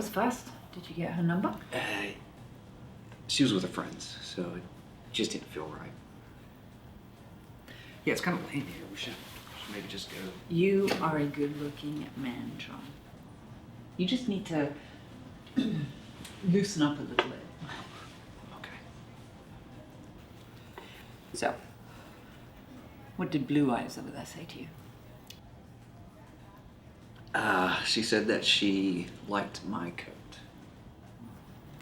was fast. Did you get her number? She was with her friends, so it just didn't feel right. Yeah, it's kind of late here. We should maybe just go. You are a good-looking man, John. You just need to loosen up a little bit. Okay. So, what did Blue Eyes over there say to you? She said that she liked my coat.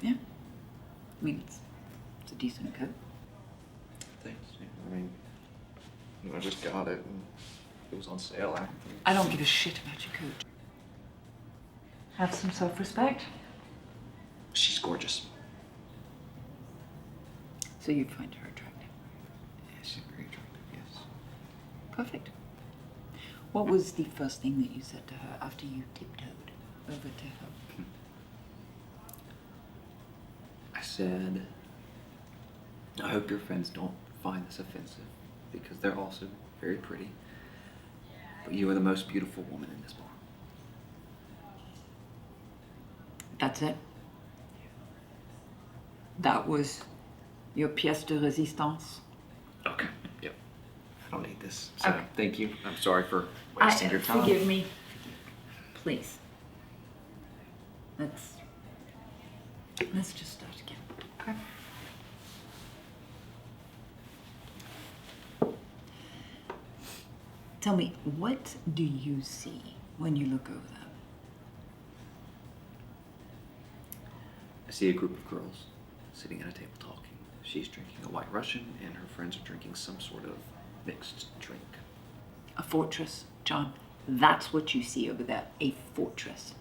Yeah. I mean, it's a decent coat. Thanks. I mean, I just got it and it was on sale. I don't give a shit about your coat. Have some self-respect. She's gorgeous. So you find her attractive. Yeah, she's very attractive, yes. Perfect. What was the first thing that you said to her after you tiptoed over to her? I said, I hope your friends don't find this offensive because they're also very pretty. But you are the most beautiful woman in this bar. That's it? That was your pièce de résistance? Okay, yep. I don't need this, so Okay. thank you. I'm sorry for wasting your time. Forgive me. Please. Let's just start again. Okay? Tell me, what do you see when you look over there? I see a group of girls sitting at a table talking. She's drinking a White Russian and her friends are drinking some sort of mixed drink. A fortress, John. That's what you see over there. A fortress.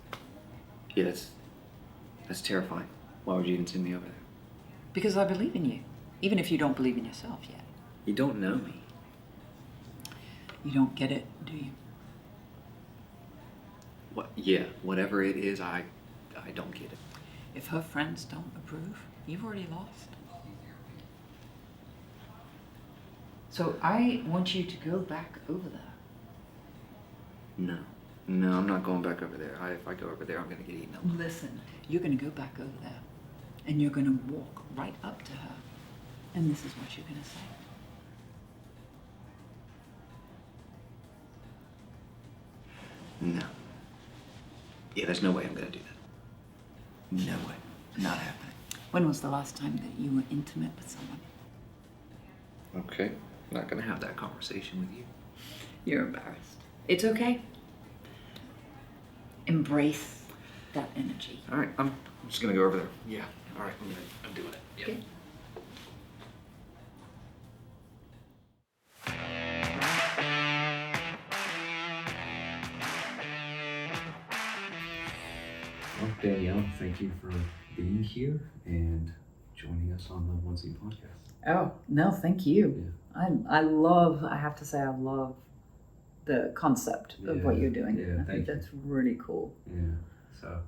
Yeah, that's terrifying. Why would you even send me over there? Because I believe in you. Even if you don't believe in yourself yet. You don't know me. You don't get it, do you? What? Yeah, whatever it is, I don't get it. If her friends don't approve, you've already lost. So I want you to go back over there. No, I'm not going back over there. If I go over there, I'm gonna get eaten up. Listen, you're gonna go back over there and you're gonna walk right up to her and this is what you're gonna say. No. Yeah, there's no way I'm gonna do that. No way. Not happening. When was the last time that you were intimate with someone? Okay. I'm not gonna have that conversation with you. You're embarrassed. It's okay. Embrace that energy. All right, I'm just gonna go over there. Yeah. All right, I'm doing it. Yeah. Okay. Well, Danielle, thank you for being here and joining us on the One Scene podcast. Oh, no, thank you. Yeah. I have to say I love the concept of what you're doing. Yeah, I think that's really cool. Yeah. So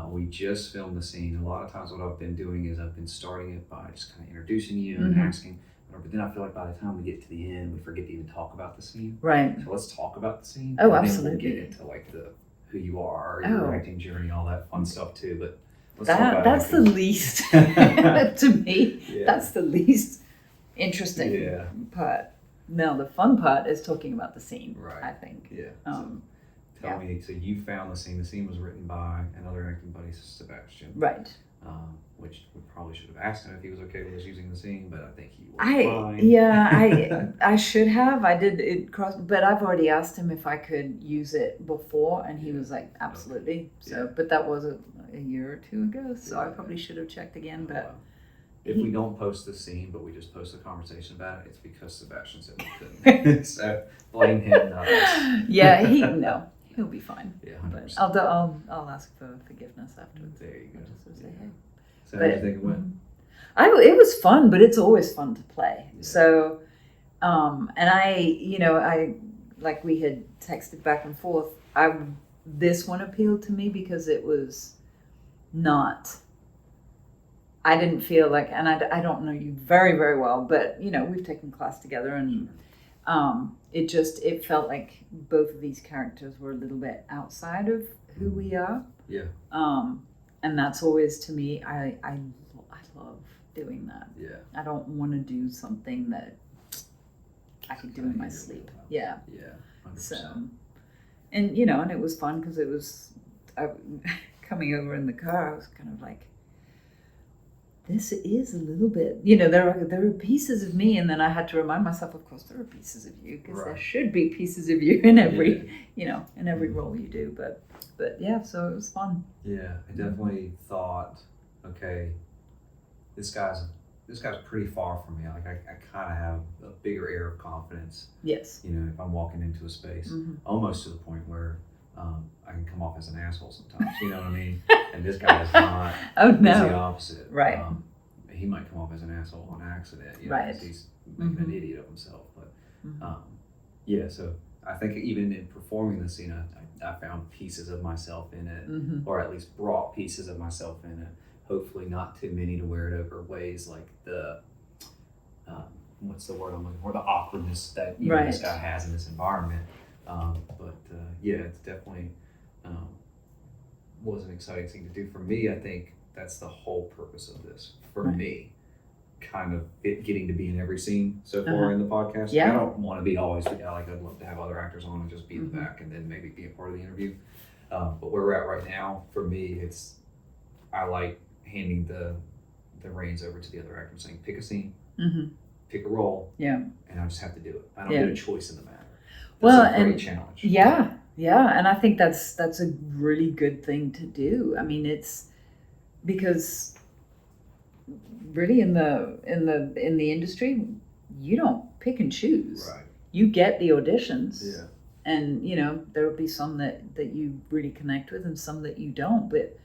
we just filmed the scene. A lot of times what I've been doing is I've been starting it by just kind of introducing you and asking, but then I feel like by the time we get to the end, we forget to even talk about the scene. Right. So let's talk about the scene. Oh, and absolutely. Then we'll get into like who you are, your acting journey, all that fun stuff too. But let's talk about that's the least to me. Yeah. That's the least interesting part. No, the fun part is talking about the scene. Right. I think. Yeah. Tell me, so you found the scene. The scene was written by another acting buddy, Sebastian. Right. Which we probably should have asked him if he was okay with us using the scene, but I think he was fine. Yeah, I should have. I did it but I've already asked him if I could use it before, and he was like, absolutely. Okay. So, but that was a year or two ago, so I probably should have checked again. But if we don't post the scene, but we just post a conversation about it, it's because Sebastian said we couldn't. So blame him, not us. Yeah, he'll be fine. Yeah, 100%. But I'll ask for forgiveness afterwards. There you go. Just say, hey. So how do you think it went? It was fun, but it's always fun to play. Yeah. So, and I like we had texted back and forth. This one appealed to me because it was not. I didn't feel like, and I don't know you very, very well, but we've taken class together, and it felt like both of these characters were a little bit outside of who we are. Yeah. And that's always, to me, I love doing that. Yeah. I don't want to do something that I could do in my sleep. Yeah. Yeah. 100%. So, and you know, and it was fun because it was coming over in the car. I was kind of like, this is a little bit, you know, there are pieces of me, and then I had to remind myself, of course, there are pieces of you, because there should be pieces of you in every, you know, in every role you do. But yeah, so it was fun. Yeah, I definitely thought, okay, this guy's pretty far from me. Like I kind of have a bigger air of confidence. Yes. You know, if I'm walking into a space, almost to the point where I can come off as an asshole sometimes. You know what I mean? And this guy is not. Oh no. He's the opposite. Right. He might come off as an asshole on accident. You know, Right. 'cause he's making an idiot of himself. But yeah, so I think even in performing the scene, I found pieces of myself in it, or at least brought pieces of myself in it. Hopefully not too many to wear it over ways like the, what's the word I'm looking for? The awkwardness that you know, this guy has in this environment. Yeah, it's definitely was an exciting thing to do for me. I think that's the whole purpose of this for me. Kind of getting to be in every scene so far in the podcast. Yeah. I don't want to be always, like, I'd love to have other actors on and just be in the back and then maybe be a part of the interview. But where we're at right now, for me, I like handing the reins over to the other actor and saying, pick a scene, pick a role, and I just have to do it. I don't get a choice in the matter. That's a great challenge. Yeah, and I think that's a really good thing to do. I mean, it's because really in the industry, you don't pick and choose. Right. You get the auditions. Yeah. And you know, there will be some that you really connect with and some that you don't, but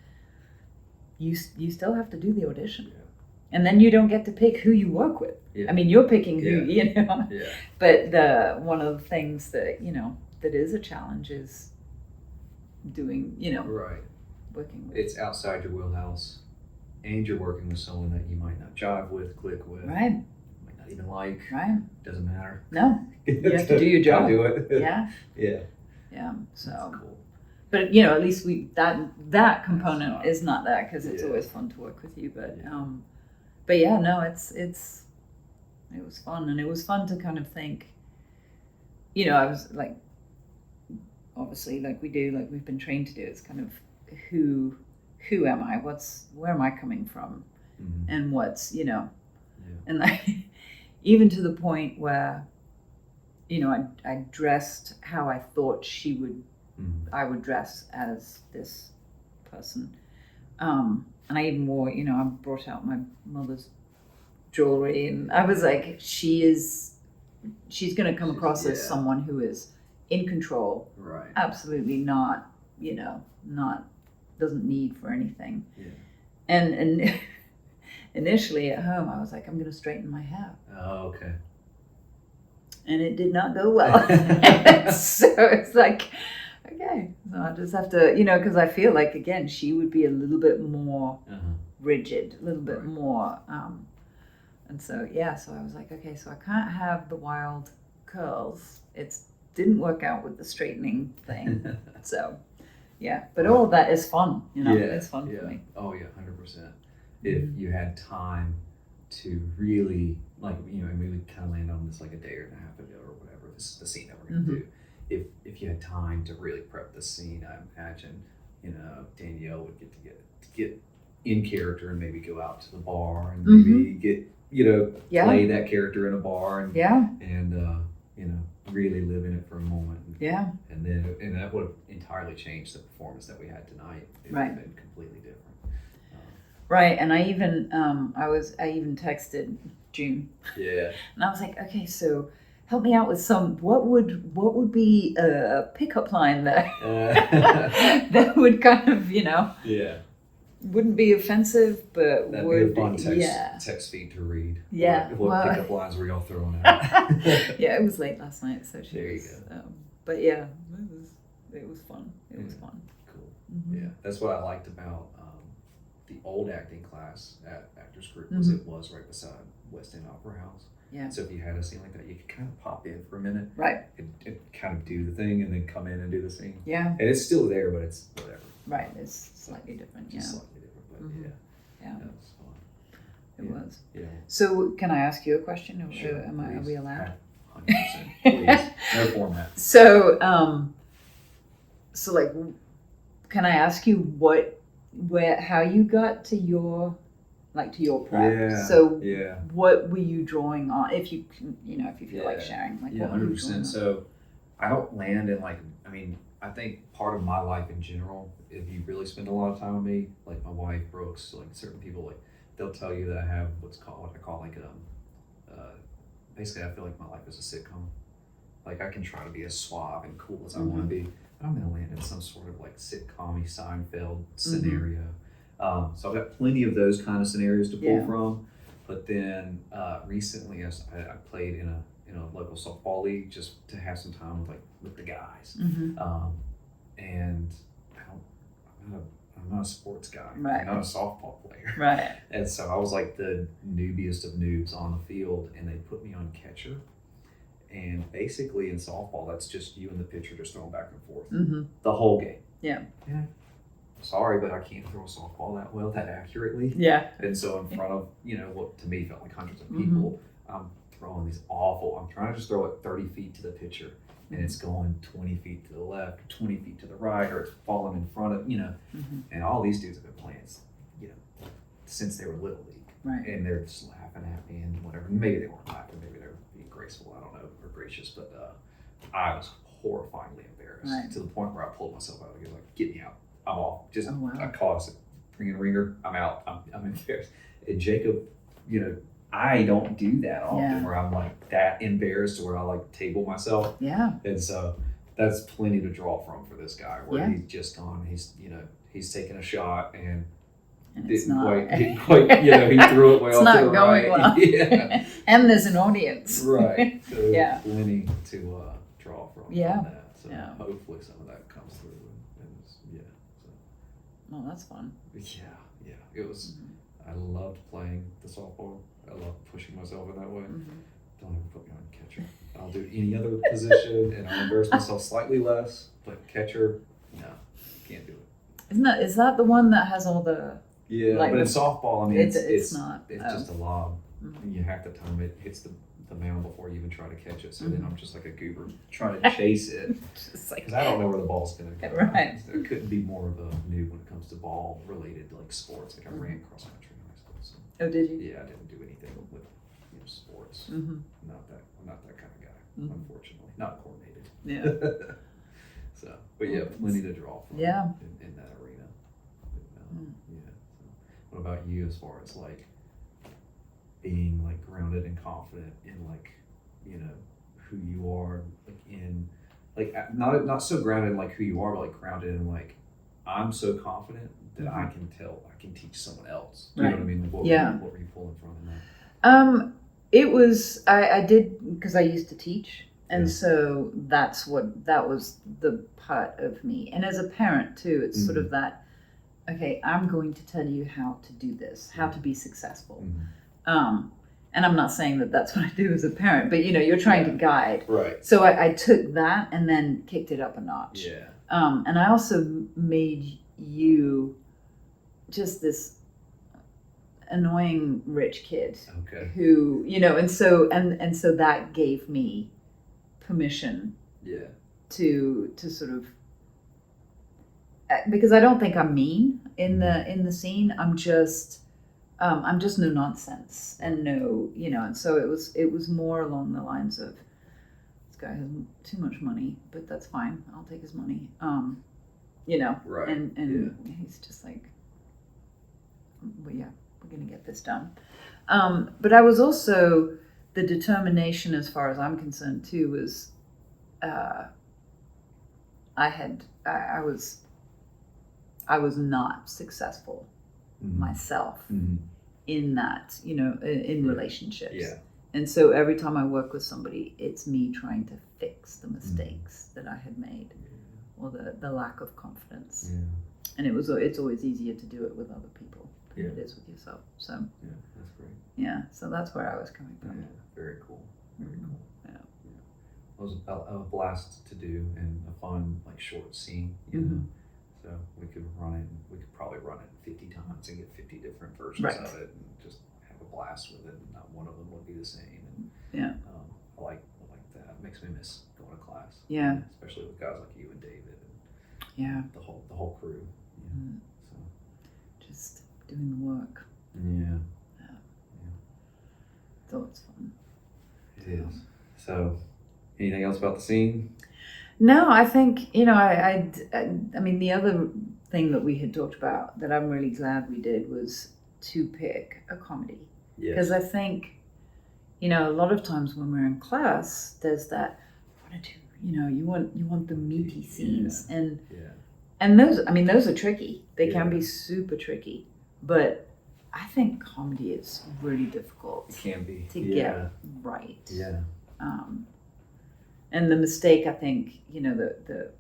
you still have to do the audition. Yeah. And then you don't get to pick who you work with. Yeah. I mean, you're picking who, you know. Yeah. But one of the things that, you know, that is a challenge is doing, you know, working with. It's outside your wheelhouse, and you're working with someone that you might not jive with, click with, right? Might not even like. Right. Doesn't matter. No, you have to do your job. Do it. Yeah. Yeah. So. That's cool. But you know, at least that component is not there, because it's always fun to work with you. But yeah, no, it was fun, and it was fun to kind of think. You know, I was like, obviously, like we do, like we've been trained to do. It's kind of who am I? Where am I coming from? And what's, you know, and like, even to the point where, you know, I dressed how I thought I would dress as this person. And I even wore, you know, I brought out my mother's jewelry, and I was like, she's going to come across as someone who is in control. Right. Absolutely not, you know, doesn't need for anything. Yeah. And initially at home, I was like, I'm going to straighten my hair. Oh, okay. And it did not go well. So it's like, okay, so I just have to, you know, because I feel like, again, she would be a little bit more rigid, a little bit more. And so, so I was like, okay, so I can't have the wild curls. It didn't work out with the straightening thing. So, yeah, but all of that is fun, you know, it's fun for me. Oh, yeah, 100%. If you had time to really, like, you know, and we would kind of land on this like a day and a half ago or whatever, this is the scene that we're going to do. If you had time to really prep the scene, I imagine, you know, Danielle would get to get in character and maybe go out to the bar and maybe get, you know, play that character in a bar and you know, really live in it for a moment. And that would have entirely changed the performance that we had tonight. It would have been completely different. Right, and I even I even texted June. Yeah. And I was like, okay, so help me out with what would be a pickup line that that would kind of, you know, wouldn't be offensive, but that'd would be a fun text feed to read. Yeah. What pickup lines were y'all throwing out? Yeah, it was late last night, so there you go. But yeah, it was fun. It was fun. Cool. Yeah, that's what I liked about the old acting class at Actors Group was it was right beside West End Opera House. Yeah. So if you had a scene like that, you could kind of pop in for a minute. Right. And kind of do the thing and then come in and do the scene. Yeah. And it's still there, but it's whatever. Right, it's slightly different. Yeah, Just slightly different, but Mhm. Yeah. that was fun. it Yeah. was. Yeah. So, can I ask you a question? Or Sure. are we allowed? 100%. Please. No format. So, so like, can I ask you how you got to your prep? Yeah. So, Yeah. what were you drawing on? If you can, if you feel like Yeah. sharing, like, Yeah, what were you 100%. drawing on? So I don't land in I think part of my life in general, if you really spend a lot of time with me, like my wife, Brooks, like certain people, like they'll tell you that I have what I call like basically I feel like my life is a sitcom. Like I can try to be as suave and cool as I want to be, but I'm gonna land in some sort of like sitcom-y Seinfeld scenario. So I've got plenty of those kind of scenarios to pull from. But then recently, I played in a local softball league just to have some time with the guys. And I'm not a sports guy. Right. I'm not a softball player. Right. And so I was like the noobiest of noobs on the field, and they put me on catcher. And basically in softball, that's just you and the pitcher just throwing back and forth the whole game. Yeah. Sorry, but I can't throw a softball that well, that accurately. Yeah. And so in front of, what to me felt like hundreds of people, I'm throwing these I'm trying to just throw it 30 feet to the pitcher, and it's going 20 feet to the left, 20 feet to the right, or it's falling in front of, and all these dudes have been playing, since they were little league. Right. And they're just laughing at me and whatever. Maybe they weren't laughing, maybe they were being graceful, I don't know, or gracious, but I was horrifyingly embarrassed to the point where I pulled myself out. I was like, get me out. I'm off. I call us, bring in a ringer. I'm out. I'm embarrassed. And Jacob, I don't do that often where I'm like that embarrassed where I like table myself. Yeah. And so that's plenty to draw from for this guy where he's just gone. He's taken a shot and didn't quite, he threw it way off to the right. Well. Yeah. And there's an audience. Right. So plenty to draw from that. So hopefully some of that comes through. Oh, that's fun. Yeah. It was. I loved playing the softball. I loved pushing myself in that way. Don't ever put me on catcher. I'll do any other position, and I'll embarrass myself slightly less. But catcher, no, can't do it. Is that the one that has all the? Yeah, but in softball, I mean, it's not. It's just a lob. You have to time it hits the mound before you even try to catch it. So then I'm just like a goober trying to chase it because I don't know where the ball's going to go. Right. I couldn't be more of a noob when it comes to ball related like sports. Like I ran cross country in high school. So. Oh, did you? Yeah, I didn't do anything with sports. I'm not that kind of guy, unfortunately. Not coordinated. Yeah. So, but yeah, plenty to draw from. Yeah. In that arena. But, yeah. So, what about you as far as like being like grounded and confident in like who you are, like in like not so grounded in like who you are, but like grounded in like I'm so confident that I can teach someone else. You know what I mean? Like, what were you pulling from in that? It was I did because I used to teach, and so that was the part of me. And as a parent too, it's sort of that. Okay, I'm going to tell you how to do this, how to be successful. And I'm not saying that that's what I do as a parent, but you're trying to guide. Right. So I took that and then kicked it up a notch. Yeah. And I also made you just this annoying rich kid. Okay. Who, and so that gave me permission. Yeah. To sort of, because I don't think I'm mean in the scene. I'm just no nonsense and no, and so it was more along the lines of this guy has too much money, but that's fine. I'll take his money. Right. And he's just like, well, yeah, we're gonna get this done. But I was also the determination, as far as I'm concerned, too, was I was not successful myself in that, in relationships. Yeah. And so every time I work with somebody, it's me trying to fix the mistakes that I had made or the lack of confidence. Yeah. And it's always easier to do it with other people than it is with yourself. So yeah, that's great. Yeah, so that's where I was coming from. Yeah, very cool. Very cool. Yeah. It was a blast to do and a fun, like, short scene, So we could probably run it 50 times and get 50 different versions Right. of it and just have a blast with it. And not one of them would be the same. And Yeah. I like that. It makes me miss going to class. Yeah. Especially with guys like you and David and Yeah. the whole crew. Mm. So Just doing the work. yeah. It's always fun. It is. So, anything else about the scene? No, I think, I mean, the other thing that we had talked about that I'm really glad we did was to pick a comedy. Yes. Because I think, a lot of times when we're in class, there's that, I want to do, you want the meaty scenes. And those are tricky. They can be super tricky. But I think comedy is really difficult It can be. to get right. Yeah. And the mistake I think, that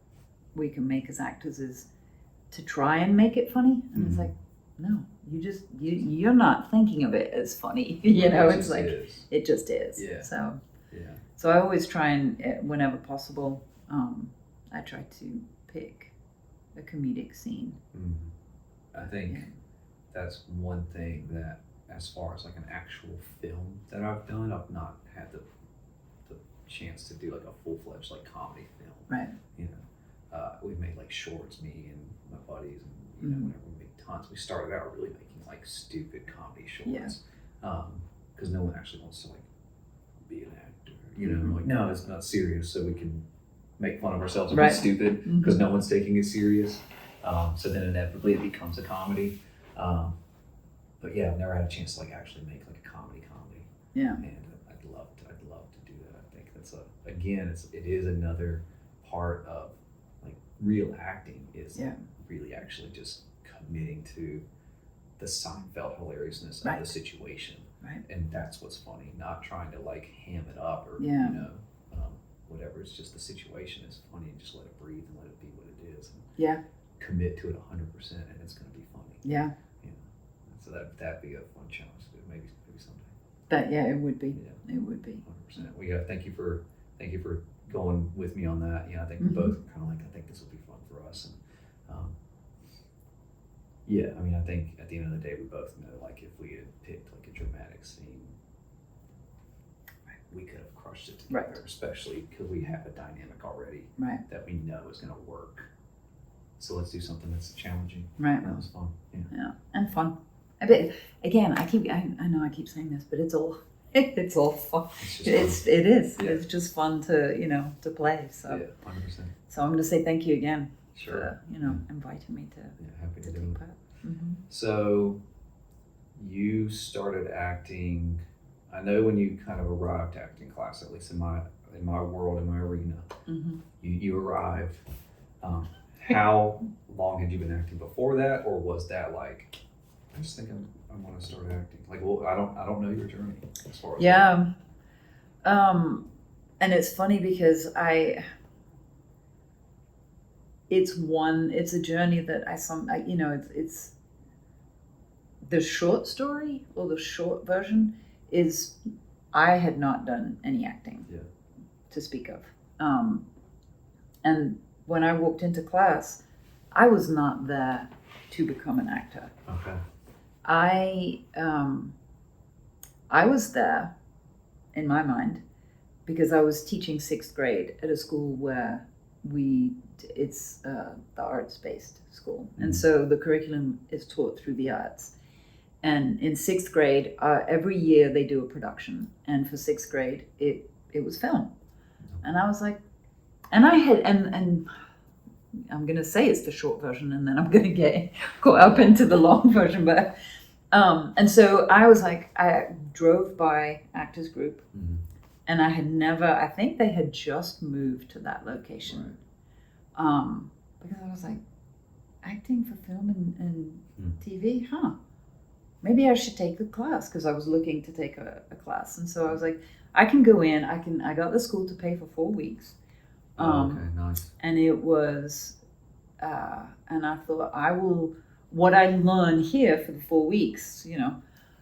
we can make as actors is to try and make it funny. And it's like, no, you're not thinking of it as funny. It's like, it just is. Yeah. So I always try and, whenever possible, I try to pick a comedic scene. I think that's one thing that, as far as like an actual film that I've done, I've not had the chance to do like a full-fledged like comedy film. Right. We've made like shorts, me and my buddies, and whenever we made tons, we started out really making like stupid comedy shorts, because no one actually wants to like be an actor. We're like, no, it's not serious, so we can make fun of ourselves and be stupid because no one's taking it serious. So then inevitably it becomes a comedy. But yeah, I've never had a chance to like actually make like a comedy. Yeah. And I'd love to do that. I think that's it is another part of like real acting is really actually just committing to the Seinfeld hilariousness of the situation. Right. And that's what's funny, not trying to like ham it up or whatever. It's just the situation is funny and just let it breathe and let it be what it is. And commit to it 100% and it's going to be funny. Yeah. So that'd be a fun challenge to do maybe someday. It would be. Yeah. It would be. 100%. We got thank you for going with me on that. I think we both kind of like, I think this will be fun for us. And I think at the end of the day, we both know like if we had picked like a dramatic scene, we could have crushed it together, especially because we have a dynamic already that we know is going to work. So let's do something that's challenging. Right. That was fun. Yeah. And fun. But again, I know I keep saying this, but it's all fun. It is. Yeah. It's just fun to to play. So 100%. So I'm going to say thank you again for inviting me to happy to take part. So you started acting. I know when you kind of arrived to acting class, at least in my world, in my arena, you arrived. How long had you been acting before that, or was that like, I just think I want to start acting? Like, well, I don't know your journey as far as and it's funny because it's a journey that it's the short story or the short version is I had not done any acting to speak of, and when I walked into class, I was not there to become an actor. Okay. I was there, in my mind, because I was teaching 6th grade at a school where it's the arts-based school. And so the curriculum is taught through the arts. And in 6th grade, every year they do a production. And for 6th grade, it was film. And I was like, and I had, and I'm going to say it's the short version, and then I'm going to get caught up into the long version. But and so I was like, I drove by Actors Group, and I think they had just moved to that location, because I was like, acting for film and TV, maybe I should take the class, because I was looking to take a class. And so I was like, I can go in, I got the school to pay for 4 weeks. Okay, nice. And it was, and I thought, what I learn here for the 4 weeks,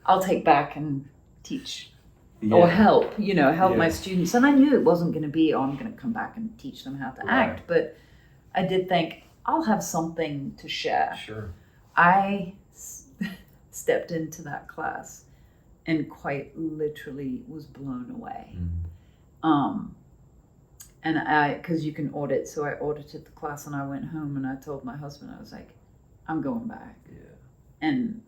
I'll take back and teach or help my students. And I knew it wasn't going to be, I'm going to come back and teach them how to act. But I did think, I'll have something to share. Sure. I stepped into that class and quite literally was blown away. And because you can audit, so I audited the class and I went home and I told my husband, I was like, I'm going back. Yeah. And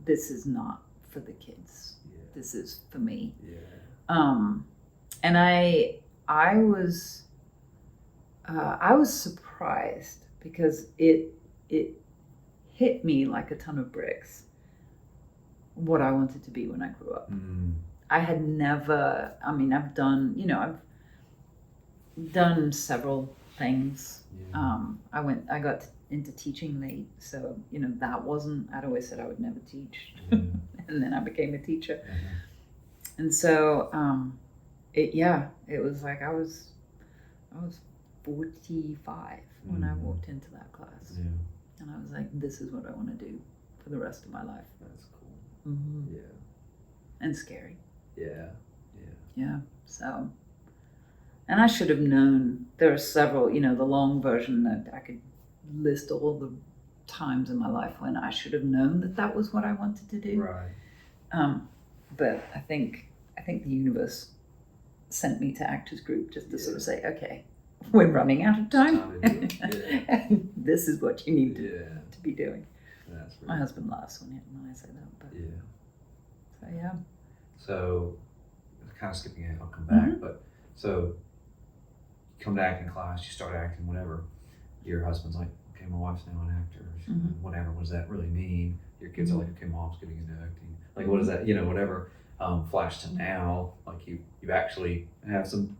this is not for the kids. Yeah. This is for me. Yeah. And I was surprised because it hit me like a ton of bricks what I wanted to be when I grew up. I had never, I've done several things. Yeah. I got into teaching late, so that wasn't. I'd always said I would never teach, Yeah. and then I became a teacher, Uh-huh. and so it was like I was 45 when I walked into that class, Yeah. and I was like, this is what I want to do for the rest of my life. That's cool. Mm-hmm. Yeah. And scary. Yeah. Yeah. So. And I should have known. There are several, the long version that I could list all the times in my life when I should have known that was what I wanted to do. Right. But I think the universe sent me to Actors Group just to sort of say, okay, we're running out of time. It's time to do it. Yeah. And this is what you need to be doing. That's My really husband laughs when I say that. But, Yeah. So, yeah. So, kind of skipping ahead, I'll come back. Mhm. But so, you come to acting class, you start acting, whatever. Your husband's like, okay, my wife's now an actor. Mhm. Whatever. What does that really mean? Your kids are like, okay, mom's getting into acting. Like, what does that? Whatever. Flash to now, like you actually have some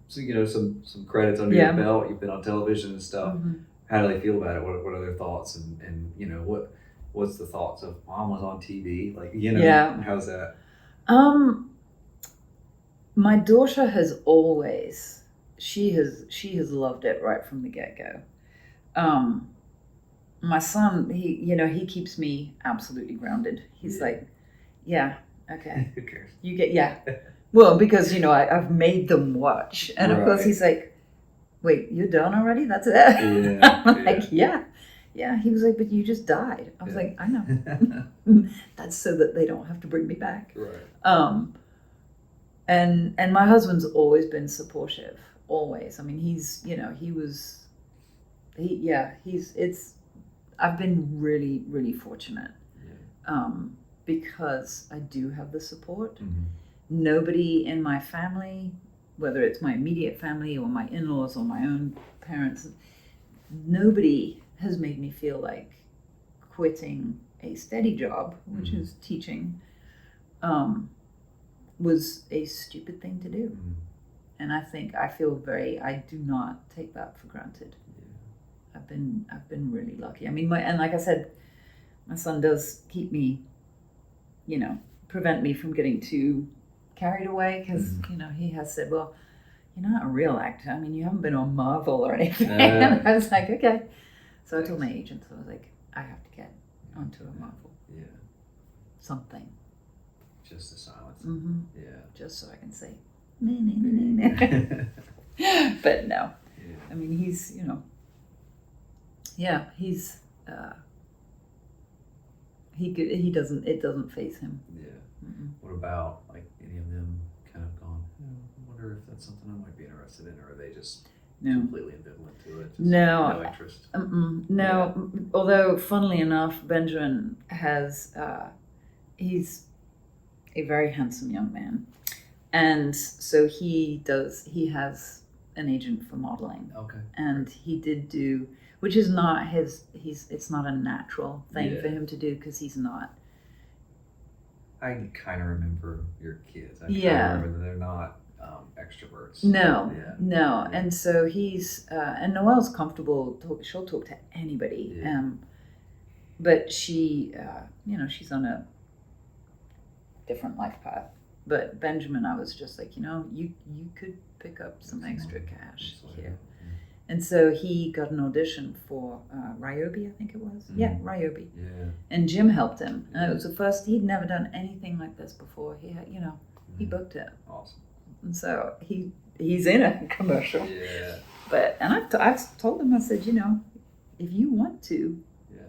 credits under your belt. You've been on television and stuff. Mhm. How do they feel about it? What are their thoughts? And what's the thoughts of mom was on TV? Like, how's that? My daughter has always, she has loved it right from the get-go. My son, he keeps me absolutely grounded. He's like, yeah, okay. Who cares? You get, yeah. Well, because, I've made them watch. And of course Right. he's like, wait, you're done already? That's it? Yeah, I'm like, yeah. He was like, but you just died. I was like, I know. That's so that they don't have to bring me back. Right. And my husband's always been supportive, always. I mean, I've been really, really fortunate. Yeah. Because I do have the support. Mm-hmm. Nobody in my family, whether it's my immediate family or my in-laws or my own parents, nobody has made me feel like quitting a steady job, which is teaching, was a stupid thing to do. Mm-hmm. And I do not take that for granted. Yeah. I've been really lucky. And like I said, my son does keep me, prevent me from getting too carried away because, he has said, well, you're not a real actor. I mean, you haven't been on Marvel or anything. And I was like, okay. So I told my agent, I was like, I have to get onto a Marvel. Yeah. Something. Just the silence. Mm-hmm. Yeah. Just so I can say, nah. But no. Yeah. I mean, he's, it doesn't faze him. Yeah. Mm-mm. What about like any of them kind of gone, I wonder if that's something I might be interested in, or are they just completely ambivalent to it? Just no interest. No. Yeah. Although, funnily enough, Benjamin has, he's a very handsome young man. And so he has an agent for modeling. Okay. And he did do, which is not it's not a natural thing for him to do because he's not. I kind of remember your kids. I remember that they're not extroverts. No. Yeah. And so he's, and Noelle's comfortable, she'll talk to anybody. Yeah. But she, she's on a different life path. But Benjamin, I was just like, you could pick up some extra cash here. And so he got an audition for Ryobi, I think it was. Mm-hmm. Yeah, Ryobi. Yeah. And Jim helped him. And it was the first, he'd never done anything like this before. He had, he booked it. Awesome. And so he's in a commercial. Yeah. But, and I've told him, I said, if you want to, Yeah.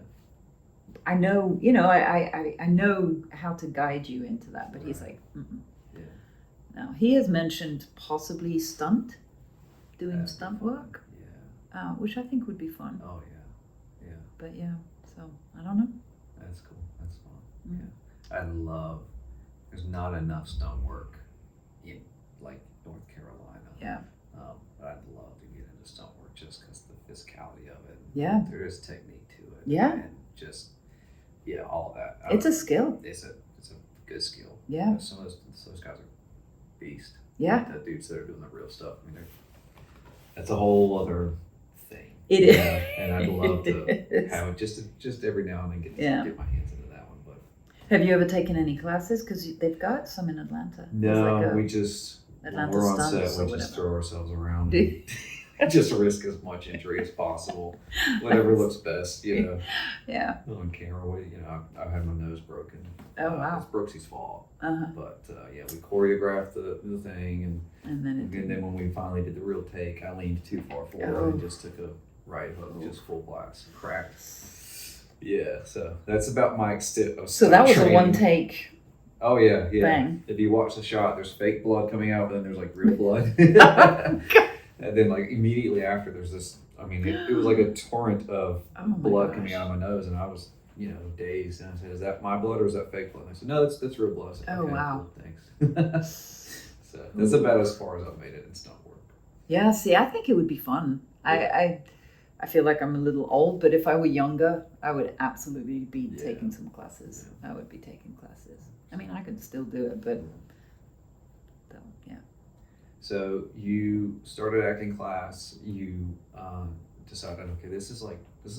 I know, you know, I know how to guide you into that. But he's like, mm-mm. Yeah. No. He has mentioned possibly doing stunt work, Yeah. which I think would be fun. Oh yeah. Yeah. But yeah, so I don't know. That's cool. That's fun. Mm. Yeah. I love. There's not enough stunt work in like North Carolina. Yeah. But I'd love to get into stunt work just because the physicality of it. Yeah. There is technique to it. Yeah. And just all of that. It's a skill. It's a good skill. Yeah. Some of those guys are beast. Yeah. The dudes that are doing the real stuff. I mean, that's a whole other thing. It is. And I'd love to have it just every now and then get my hands into that one. But have you ever taken any classes? Because they've got some in Atlanta. no, we just Atlanta when we're on stunts set, or we just whatever. throw ourselves around. And just risk as much injury as possible. Whatever looks best, Yeah. on camera. I've had my nose broken. Oh wow. It's Brooksy's fault. Uh-huh. But we choreographed the thing, And then and then when we finally did the real take, I leaned too far forward and just took a right hook, just full blast, cracked. Yeah, so that's about my extent of So that was training. a one take. Oh yeah. Bang. If you watch the shot, there's fake blood coming out, but then there's like real blood. And then like immediately after, there's this. I mean, it was like a torrent of blood coming out of my nose, and I was dazed. And I said, "Is that my blood or is that fake blood?" And I said, "No, that's real blood." I said, Oh, okay, wow. cool, thanks. So that's about as far as I've made it in stunt work. Yeah. See, I think it would be fun. Yeah. I feel like I'm a little old, but if I were younger, I would absolutely be Yeah. taking some classes. I would be taking classes. I mean, I could still do it, but yeah. So you started acting class. You decided, okay, this is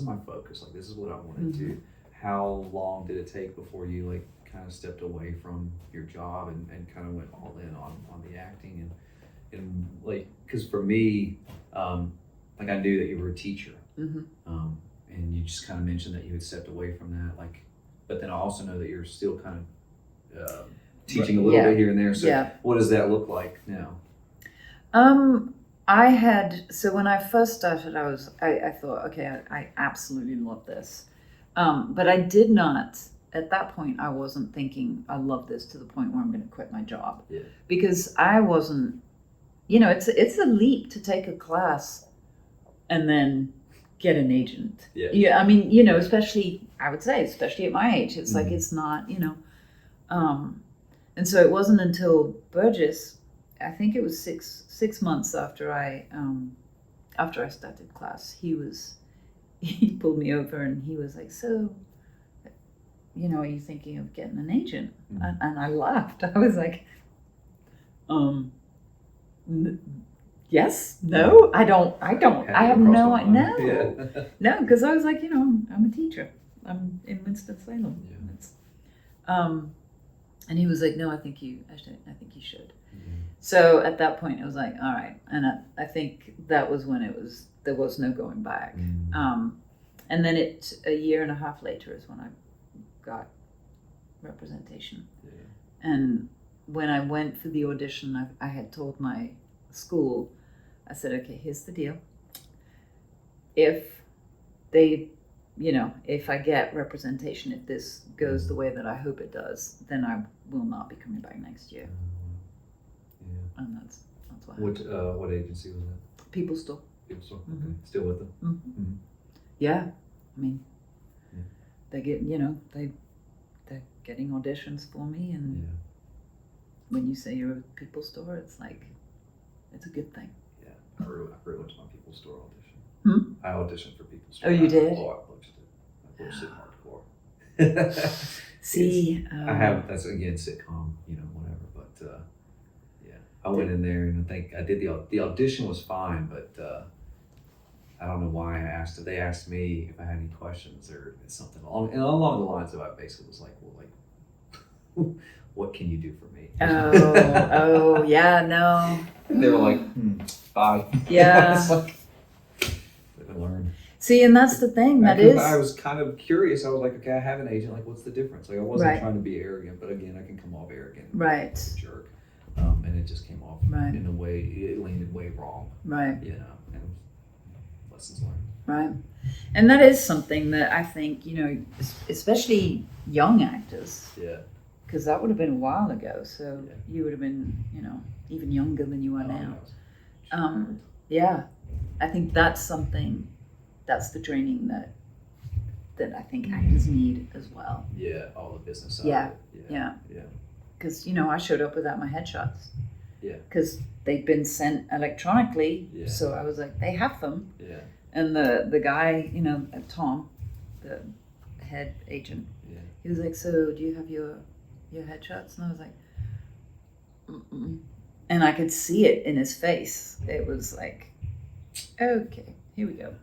my focus. Like this is what I want to do. How long did it take before you like kind of stepped away from your job and kind of went all in on the acting and like because for me, like I knew that you were a teacher, and you just kind of mentioned that you had stepped away from that. Like, but then I also know that you're still kind of teaching a little bit here and there. So what does that look like now? So when I first started, I thought, okay, I absolutely love this. But I did not, at that point, I wasn't thinking I love this to the point where I'm going to quit my job. Yeah. Because I wasn't, it's a leap to take a class and then get an agent. Yeah. I mean, especially at my age, it's like, it's not, and so it wasn't until Burgess, I think it was six months after I started class, he pulled me over and he was like, so, are you thinking of getting an agent? And I laughed. I was like, yes, no, I don't, I have no idea. No, because I was like, I'm a teacher. I'm in Winston-Salem. Yeah. And he was like, no, I think you should. So at that point, it was like, all right. And I think that was when there was no going back. And then a year and a half later is when I got representation. Yeah. And when I went for the audition, I had told my school, I said, okay, here's the deal. If if I get representation, if this goes the way that I hope it does, then I will not be coming back next year. Yeah. And that's what What agency was that? People Store. People Store. Okay. Still with them? Yeah. I mean, they get, they're getting auditions for me. And when you say you're a People Store, it's like, it's a good thing. Yeah. I really went to my People Store audition. I auditioned for People Store. Oh, you did? Oh, I watched it. I watched it hardcore. See, I have, that's again sitcom, whatever. But I went in there and I think I did the audition was fine, but I don't know why I asked it. They asked me if I had any questions or something along the lines of I basically was like, well, like, what can you do for me? Oh, yeah, no. And they were like, bye. Yeah. It's like, I learned. See, and that's the thing. I was kind of curious. I was like, okay, I have an agent. Like, what's the difference? Like, I wasn't trying to be arrogant, but again, I can come off arrogant. Right. Like a jerk. And it just came off in a way, it landed way wrong. Right. And lessons learned. Right. And that is something that I think, especially young actors, Yeah. because that would have been a while ago. So Yeah. you would have been, even younger than you are Oh, now. no. Yeah. I think that's the training that I think actors need as well. Yeah, all the business side Yeah. of it. Yeah. Yeah. Because, I showed up without my headshots. Yeah. Because they'd been sent electronically. Yeah. So I was like, they have them. Yeah. And the guy, Tom, the head agent, Yeah. he was like, so do you have your headshots? And I was like, mm-mm. And I could see it in his face. It was like, okay, here we go.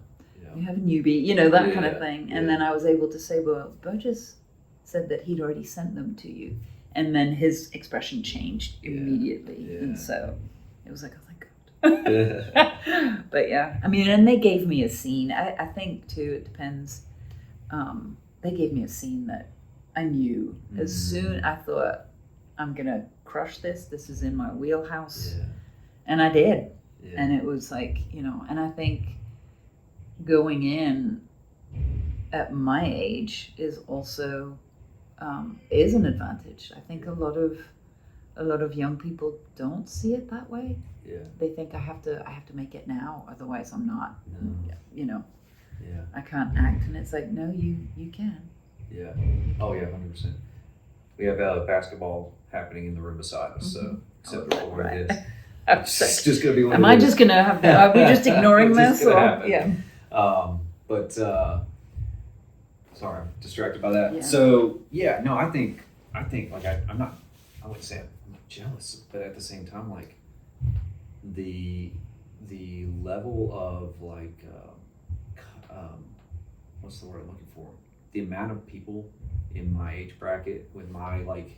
Yeah. You have a newbie, that kind of Yeah, thing. yeah. And then I was able to say, well, Burgess said that he'd already sent them to you. And then his expression changed Yeah, immediately. yeah. And so it was like, oh my God. Yeah. But yeah, I mean, and they gave me a scene. I think too, it depends. They gave me a scene that I knew as soon I thought, I'm going to crush this. This is in my wheelhouse. Yeah. And I did. Yeah. And it was like, and I think going in at my age is also is an advantage. I think a lot of young people don't see it that way. Yeah. They think I have to make it now, otherwise I'm not. No. Yeah. I can't act, and it's like, no, you can. Yeah. Oh yeah, 100%. We have basketball happening in the room beside us, so except for what it is. It's just gonna be one. Am of I those. just gonna have that? Are we just ignoring It's just this? gonna Or happen. yeah. But sorry, I'm distracted by that. Yeah. So yeah, no, I think like I'm not. I wouldn't say I'm not jealous, but at the same time, like the level of like what's the word I'm looking for? The amount of people in my age bracket with my like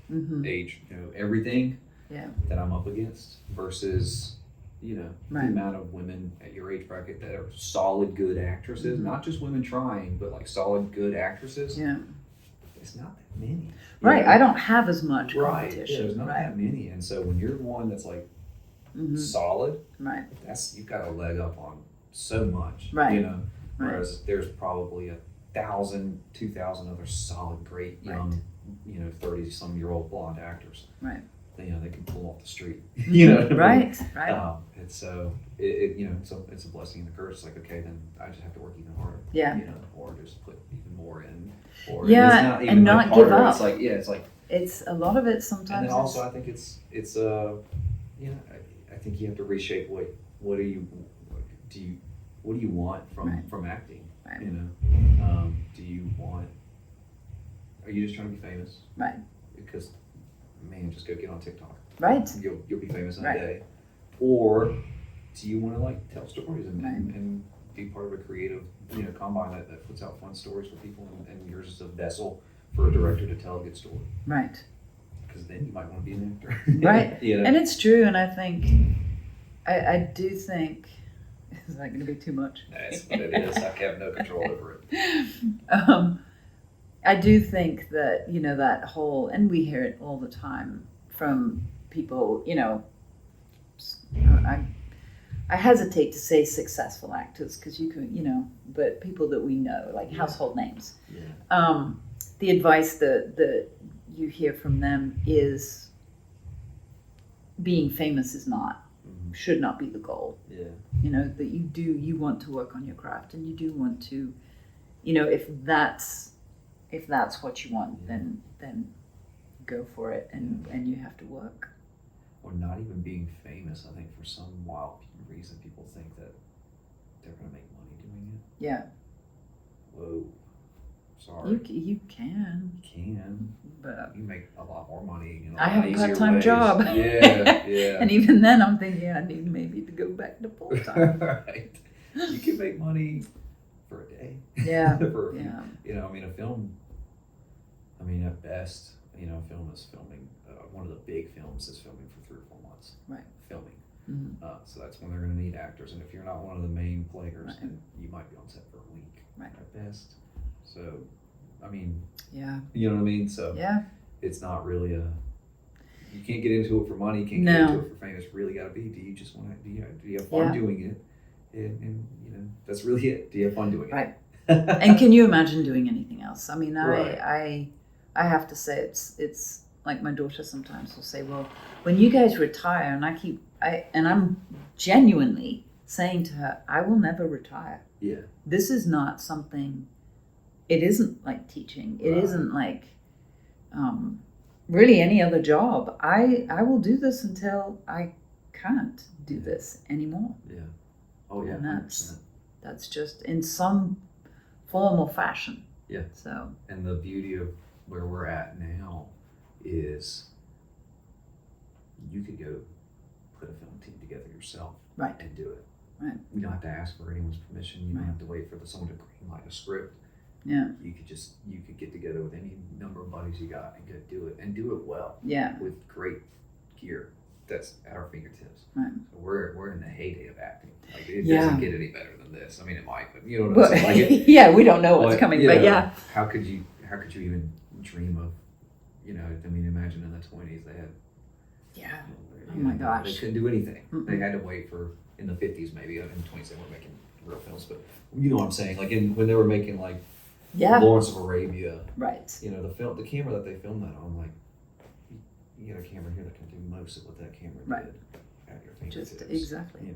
age, everything that I'm up against versus the amount of women at your age bracket that are solid good actresses, not just women trying, but like solid good actresses. Yeah. It's not that many. Right. I don't have as much Right. competition. Yeah, there's not that many. And so when you're one that's like solid, Right. you've got a leg up on so much. Right. Whereas there's probably 1,000, 2,000 other solid, great young, 30-some-year-old blonde actors. Right. They can pull off the street. You know what I mean? Right. Right. And so it's a blessing and a curse. It's like, okay, then I just have to work even harder. Yeah. Or just put even more in. Or Yeah, it's not even and not like give harder. up. It's like it's like. It's a lot of it sometimes. And then also, I think it's I think you have to reshape what do you want from acting? Right. Do you want? Are you just trying to be famous? Right. Because, man, just go get on TikTok. Right. You'll be famous in Right. a day. Or do you want to like tell stories and, Right. and be part of a creative combine that puts out fun stories for people, and yours is a vessel for a director to tell a good story. Right. Because then you might want to be an actor. Right. And it's true, and I think I do think, is that going to be too much? That's what it is. I have no control over it. I do think that, that whole, and we hear it all the time from people, I hesitate to say successful actors because you can, but people that we know, like household names. Yeah. The advice that you hear from them is being famous should not be the goal. Yeah. That you want to work on your craft, and you do want to, if that's what you want, then go for it, and you have to work. Or not even being famous. I think for some wild reason people think that they're going to make money doing it. Yeah. Whoa. Sorry. You can. You can. But You make a lot more money. I have a easier part-time ways. job. Yeah. And even then, I'm thinking I need maybe to go back to full time. Right. You can make money for a day. Yeah. for a few, Yeah. a film. At best, a film is filming. One of the big films is filming for 3 or 4 months. Right. Filming. Mm-hmm. So that's when they're going to need actors, and if you're not one of the main players, Right. then you might be on set for a week. Right. At best. So, Yeah. you know what I mean? So Yeah. it's not really you can't get into it for money, you can't No. get into it for fame. It's really got to be, do you just want to, do you have fun Yeah. doing it? and that's really it. Do you have fun doing it? Right. And can you imagine doing anything else? I mean, Right. I have to say it's like my daughter sometimes will say, well, when you guys retire, and I'm genuinely saying to her, I will never retire. Yeah. This is not something, it isn't like teaching. It Right. isn't like really any other job. I will do this until I can't do this anymore. Yeah. Oh yeah. And 100%. that's just in some form or fashion. Yeah. So And the beauty of where we're at now is you could go put a film team together yourself Right. and do it. Right. You don't have to ask for anyone's permission. You don't Right. have to wait for someone to greenlight a script. yeah, You could get together with any number of buddies you got and go do it, and do it well yeah, with great gear that's at our fingertips. right. So we're in the heyday of acting. Like it Yeah. doesn't get any better than this. I mean, it might, but you know what I'm But, saying. Like yeah, we don't know what's But, coming, you but know, yeah, How could you even dream of, I mean, imagine in the 20s they had, yeah. you Oh know, my they gosh. couldn't do anything. Mm-mm. They had to wait for, in the 50s maybe, in the 20s they weren't making real films, but you know what I'm saying. Like when they were making like Yeah, Lawrence of Arabia, right. the camera that they filmed that on, like you got a camera here that can do most of what that camera Right. did at your fingertips. Just exactly.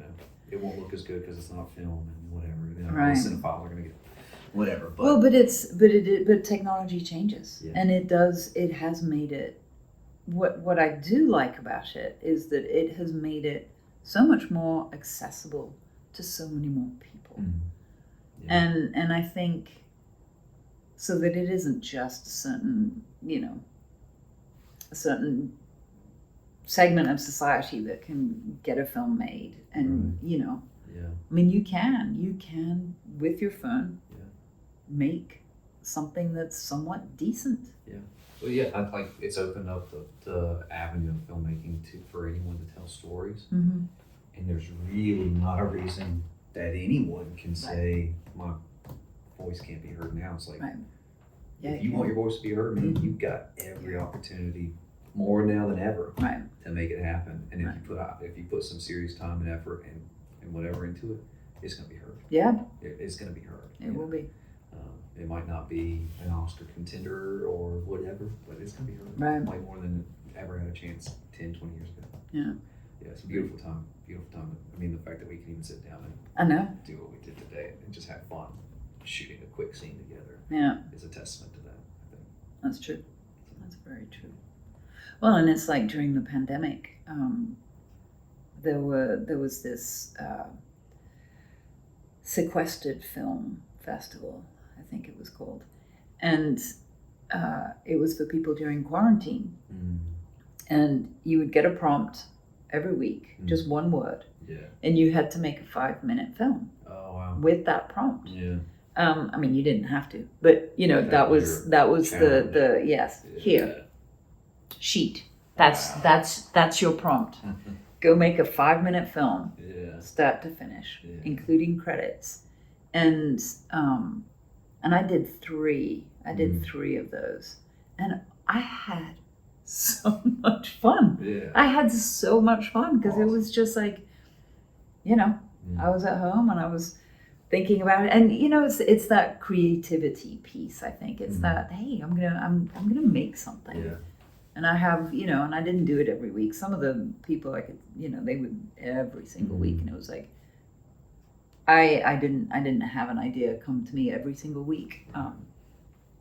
It won't look as good because it's not film and whatever. Right. The cinephiles are gonna get whatever. But Well, but technology changes, Yeah. and it has made it. What I do like about it is that it has made it so much more accessible to so many more people, Mhm. Yeah. and I think so that it isn't just a certain segment of society that can get a film made, and Yeah. I mean, you can with your phone Yeah. make something that's somewhat decent. Well, yeah, it's opened up the avenue of filmmaking for anyone to tell stories, Mm-hmm. and there's really not a reason that anyone can say my voice can't be heard now. It's like Right. Yeah, if you want your voice to be heard, man, you've got every opportunity, more now than ever, Right. to make it happen. And Right. if you put some serious time and effort and whatever into it, it's gonna be heard. Yeah, It's gonna be heard. it will be. It might not be an Oscar contender or whatever, but it's going to be heard. Right. Like more than it ever had a chance 10, 20 years ago. Yeah. Yeah, it's a beautiful time. Beautiful time. I mean, the fact that we can even sit down and I know. do what we did today and just have fun shooting a quick scene together Yeah, is a testament to that, I think. that's true. That's very true. Well, and it's like during the pandemic, there was this sequestered film festival, I think it was called, and it was for people during quarantine. And you would get a prompt every week, just one word, Yeah. and you had to make a 5-minute film Oh, wow. with that prompt. Yeah. I mean, you didn't have to, but That that was was your the yes. Here, sheet. That's your prompt. Go make a 5-minute film, Yeah. start to finish, Yeah. including credits, and I did 3. I did 3 of those, and I had so much fun. Yeah. I had so much fun because it was just like, I was at home and I was thinking about it, and it's that creativity piece. I think it's that, hey, I'm gonna make something. Yeah. And I have, and I didn't do it every week. Some of the people I could, they would every single week, and it was like, I didn't have an idea come to me every single week.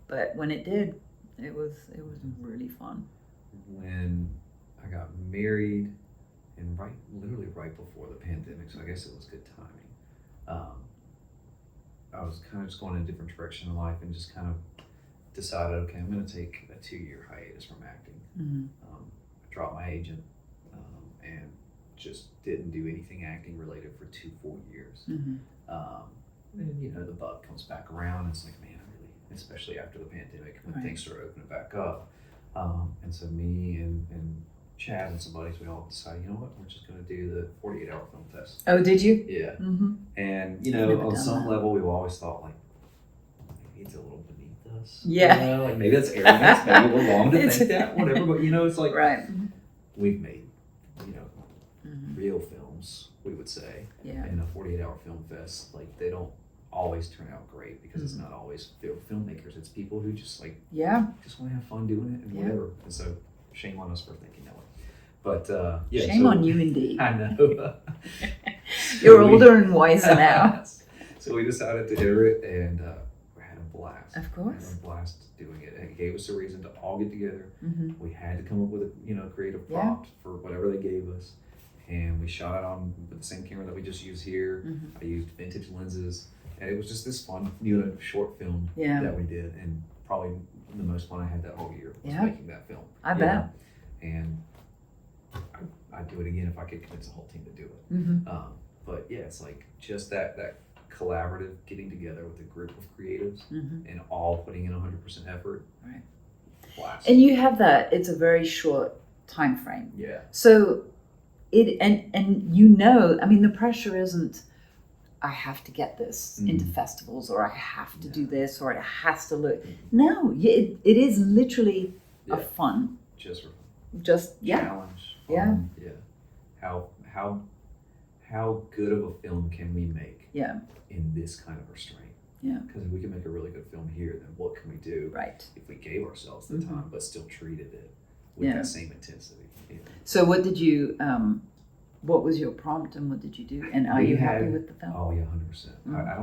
But when it did, it was really fun. When I got married, and literally right before the pandemic, so I guess it was good timing. I was kind of just going in a different direction in life, and just kind of decided, okay, I'm going to take a 2-year hiatus from acting. Mm-hmm. I dropped my agent, and just didn't do anything acting related for 2 full years. Mm-hmm. And the bug comes back around. It's like, man, I really, especially after the pandemic when Right. things started opening back up. And so me and Chad and some buddies, we all decided, you know what, we're just going to do the 48-hour film test. Oh, did you? Yeah. Mm-hmm. And, Never on done some that. level, we've always thought, like, maybe it's a little beneath us. Yeah. Like, maybe that's arrogance. Maybe we're wrong to It's- think that, whatever. But, it's like, Right. we've made, Mm-hmm. real films we would say. Yeah. And a 48-hour film fest, like they don't always turn out great because it's not always filmmakers. It's people who just like just want to have fun doing it and whatever. And so shame on us for thinking that way. But shame on you indeed. I know. You're older and wiser now. So we decided to enter it, and we had a blast. Of course. We had a blast doing it. And it gave us a reason to all get together. Mm-hmm. We had to come up with a creative prompt for whatever they gave us. And we shot it on with the same camera that we just use here. Mm-hmm. I used vintage lenses. And it was just this fun, short film that we did. And probably the most fun I had that whole year was making that film. I bet. And I'd do it again if I could convince the whole team to do it. Mm-hmm. But yeah, it's like just that collaborative getting together with a group of creatives and all putting in 100% effort. Right. Blast. And you have that, it's a very short time frame. Yeah. So it, and I mean, the pressure isn't, I have to get this into festivals, or I have to do this, or it has to look. No, it is literally a fun. Just for fun. Just, challenge. Fun. Yeah. How good of a film can we make in this kind of restraint? Yeah. Because if we can make a really good film here, then what can we do if we gave ourselves the time but still treated it with that same intensity? You know? So what did you, what was your prompt and what did you do? And are you happy with the film? Oh yeah, 100%. I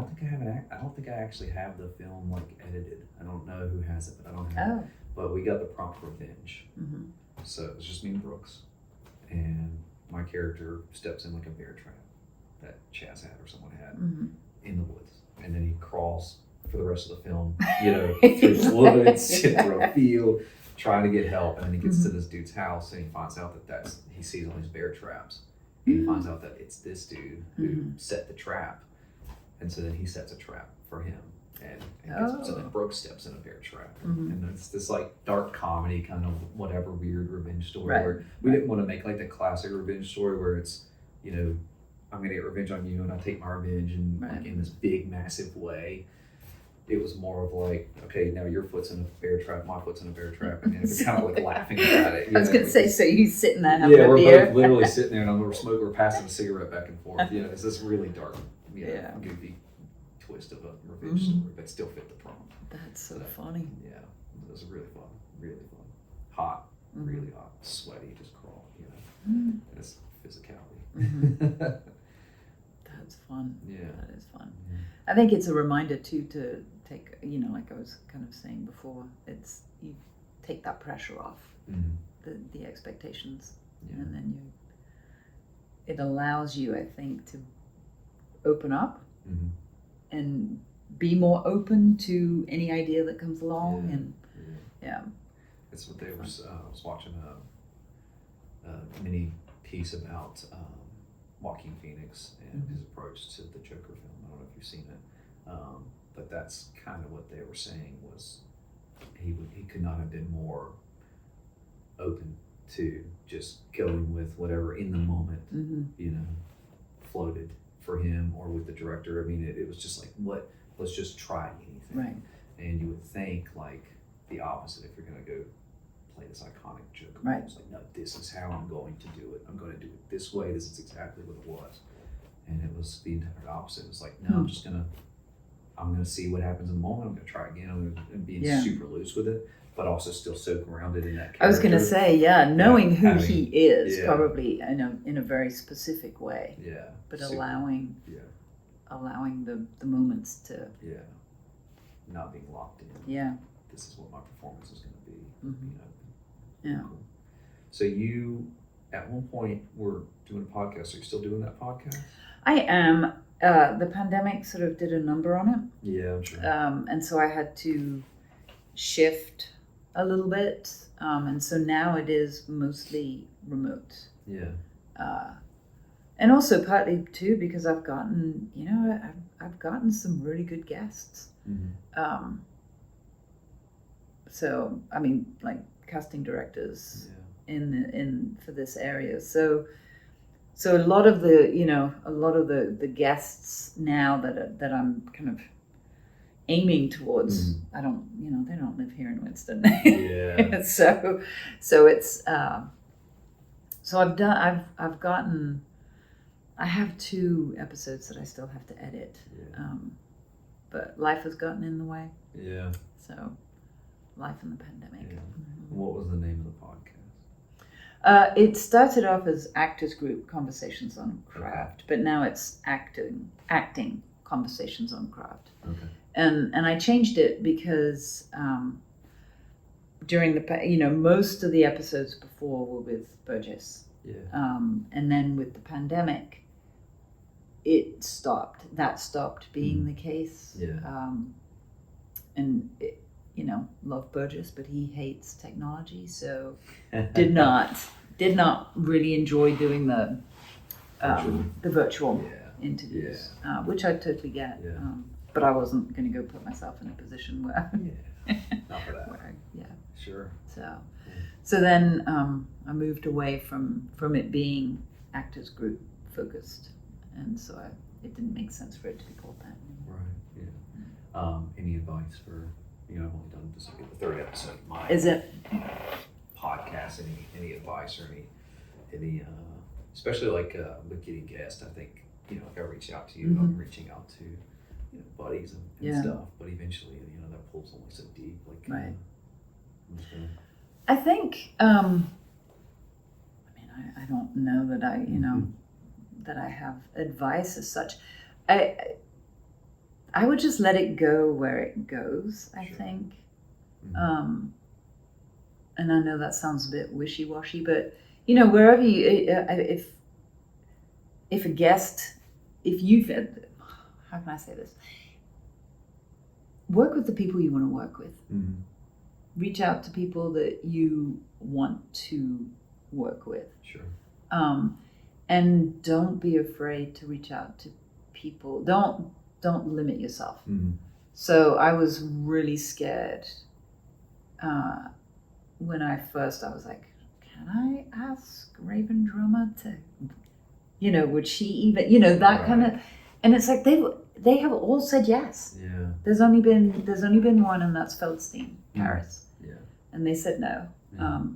don't think I actually have the film like edited. I don't know who has it, but I don't have it. But we got the prompt Revenge. Mm-hmm. So it was just me and Brooks. And my character steps in like a bear trap that Chaz had or someone had in the woods. And then he crawls for the rest of the film, through the woods, through a field, trying to get help. And then he gets to this dude's house and he finds out that he sees all these bear traps. And he finds out that it's this dude who set the trap. And so then he sets a trap for him. So then Brooke steps in a bear trap. And it's this like dark comedy kind of whatever weird revenge story where we didn't want to make like the classic revenge story where it's, I'm going to get revenge on you and I take my revenge and like in this big massive way. It was more of like, okay, now your foot's in a bear trap, my foot's in a bear trap, and we're kind of like laughing about it. I was going to say, so you sitting there having a beer? Yeah, we're both literally sitting there and we're passing a cigarette back and forth. It's this really dark, goofy twist of a revenge story, but still fit the prompt. That's so funny. Yeah, it was really fun, hot, really hot, sweaty, just crawl. That's physicality. That's fun. Yeah, that is fun. I think it's a reminder too to take, like I was kind of saying before, it's you take that pressure off the expectations, and then it allows you, I think, to open up and be more open to any idea that comes along. And it's what they were. I was watching a mini piece about Joaquin Phoenix and his approach to the Joker film. I don't know if you've seen it, but that's kind of what they were saying was he could not have been more open to just going with whatever in the moment floated for him or with the director. I mean, it was just like, let's just try anything. Right. And you would think like the opposite if you're going to go play this iconic Joker. Right. It's like, no, this is how I'm going to do it. I'm going to do it this way. This is exactly what it was. And it was the entire opposite. It was like, no, I'm gonna see what happens in the moment. I'm gonna try again. I'm gonna be super loose with it, but also still so grounded in that character. I was gonna say, knowing who he is, probably in a very specific way. Yeah. But allowing the moments to not being locked in. Yeah. This is what my performance is gonna be. Yeah. Cool. So you at one point were doing a podcast. Are you still doing that podcast? I am. The pandemic sort of did a number on it. Yeah, I'm sure. And so I had to shift a little bit. And so now it is mostly remote. Yeah. And also partly too because I've gotten, I've gotten some really good guests. So I mean, like casting directors in for this area. So a lot of the guests now that I'm kind of aiming towards, I don't, they don't live here in Winston. Yeah. so it's so I've gotten I have 2 episodes that I still have to edit. Yeah. But life has gotten in the way. Yeah. So, life and the pandemic. Yeah. Mhm. What was the name of the podcast? It started off as Actors Group Conversations on Craft, but now it's acting Conversations on Craft. Okay. And I changed it because during the most of the episodes before were with Burgess, Yeah. and then with the pandemic, it stopped. That stopped being the case. Yeah. And it, love Burgess, but he hates technology, so did not really enjoy doing the virtual Yeah. interviews, which I totally get. Yeah. But I wasn't going to go put myself in a position where, Yeah. Not for that. yeah. Sure. So then I moved away from it being Actors Group focused, and so it didn't make sense for it to be called that. Right. Yeah. Any advice for I've only done this will be the 3rd episode of my Is it? podcast. Any advice or any especially like with getting guests? I think if I reach out to you, I'm reaching out to buddies and Yeah. stuff. But eventually, that pool's only so deep. Like Right. I'm just gonna, I think. I don't know that that I have advice as such. I would just let it go where it goes. I Sure. think. Mhm. And I know that sounds a bit wishy-washy, but wherever you, if a guest, how can I say this? Work with the people you want to work with. Mhm. Reach out to people that you want to work with. Sure. And don't be afraid to reach out to people. Don't limit yourself. Mhm. So I was really scared when I was like, can I ask Raven Drummer to, would she even, that kind of, and it's like they have all said yes. Yeah. There's only been one, and that's Feldstein, Paris. Yeah. And they said no. Yeah.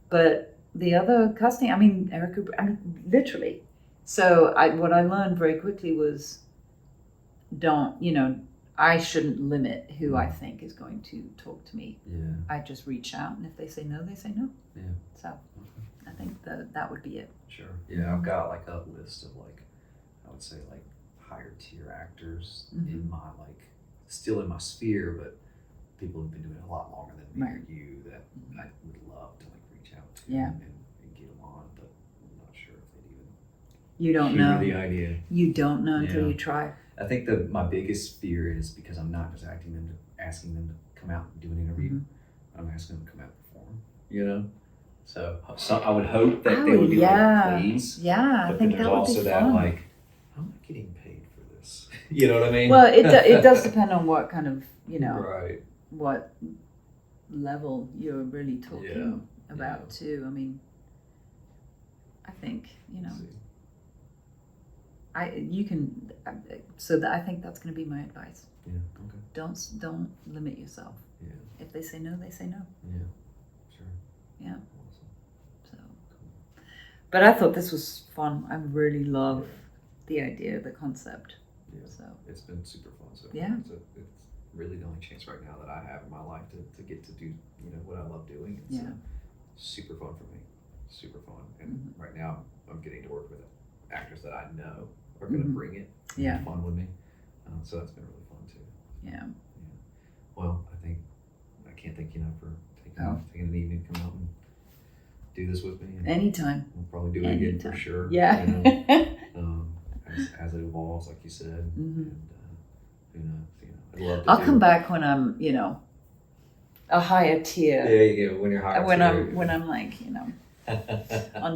But the other casting, Erica, literally. So what I learned very quickly was, I shouldn't limit who I think is going to talk to me. Yeah. I just reach out, and if they say no, they say no. Yeah. So I think that would be it. Sure. Yeah, I've got like a list of I would say higher tier actors in my still in my sphere, but people who've been doing it a lot longer than me or you that I would love to reach out to and get them on, but I'm not sure if they'd even You don't hear know. the idea. You don't know until Yeah. you try. I think my biggest fear is because I'm not just asking them to come out and do an interview. I'm asking them to come out and perform. So I would hope that they would be like, please. Yeah, I But then think there's that would also be that fun. I'm not getting paid for this. You know what I mean? Well, it does depend on what kind of Right. what level you're really talking about too. I think I think that's going to be my advice. Yeah. Okay. Don't limit yourself. Yeah. If they say no, they say no. Yeah. Sure. Yeah. Awesome. So, but I thought this was fun. I really love the idea, the concept. Yeah. So It's been super fun. So Yeah. It's really the only chance right now that I have in my life to get to do what I love doing. It's super fun for me. Super fun. And right now I'm getting to work with actors that I know are going to bring it. Yeah. Fun with me. So that's been really fun too. yeah. Well, I can't thank you enough for taking an evening to come out and do this with me. And Anytime. we'll probably do it again for Anytime. sure. Yeah. As it evolves, like you said. And who knows? I'd love to. I'll come back when I'm, a higher tier. Yeah, you go when you're higher. When I'm on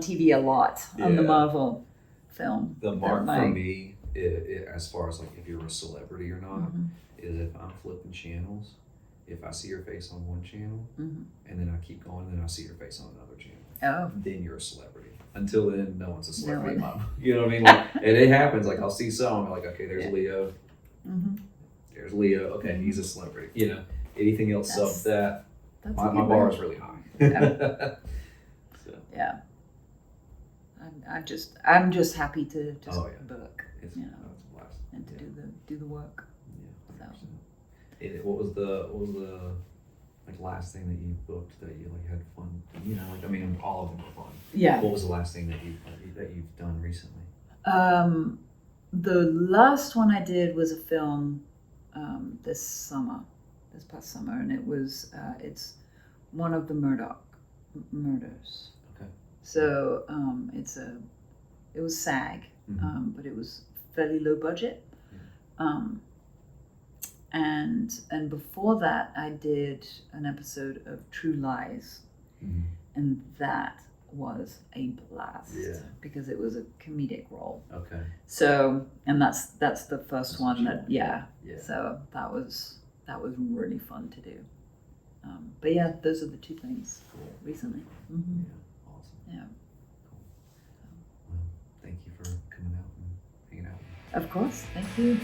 TV a lot on the Marvel film. The mark for me, as far as if you're a celebrity or not, is if I'm flipping channels. If I see your face on one channel, and then I keep going, and then I see your face on another channel, then you're a celebrity. Until then, no one's a celebrity. You know what I mean? And it happens. Like I'll see some, I'm like, okay, there's Leo. There's Leo. Okay, he's a celebrity. Anything else sub that, my bar is really high. So. Yeah. I'm just happy to just Oh, yeah. book, It's you know, that's a blast. and to Yeah. do the work. Yeah, So. 100%. What was the like last thing that you booked that you like had fun? You know, like I mean, all of them were fun. Yeah. What was the last thing that you've done recently? The last one I did was a film this past summer, and it's one of the Murdoch murders. Okay. So it was SAG, Mm-hmm. but it was fairly low budget. And before that, I did an episode of True Lies, Mm-hmm. and that was a blast because it was a comedic role. Okay. So, and that's the first That's one what that you yeah. Yeah. So that was really fun to do. But yeah, those are the two things Cool. recently. Mm-hmm. Yeah. Awesome. Yeah. Cool. Well, thank you for coming out and hanging out. Of course. Thank you.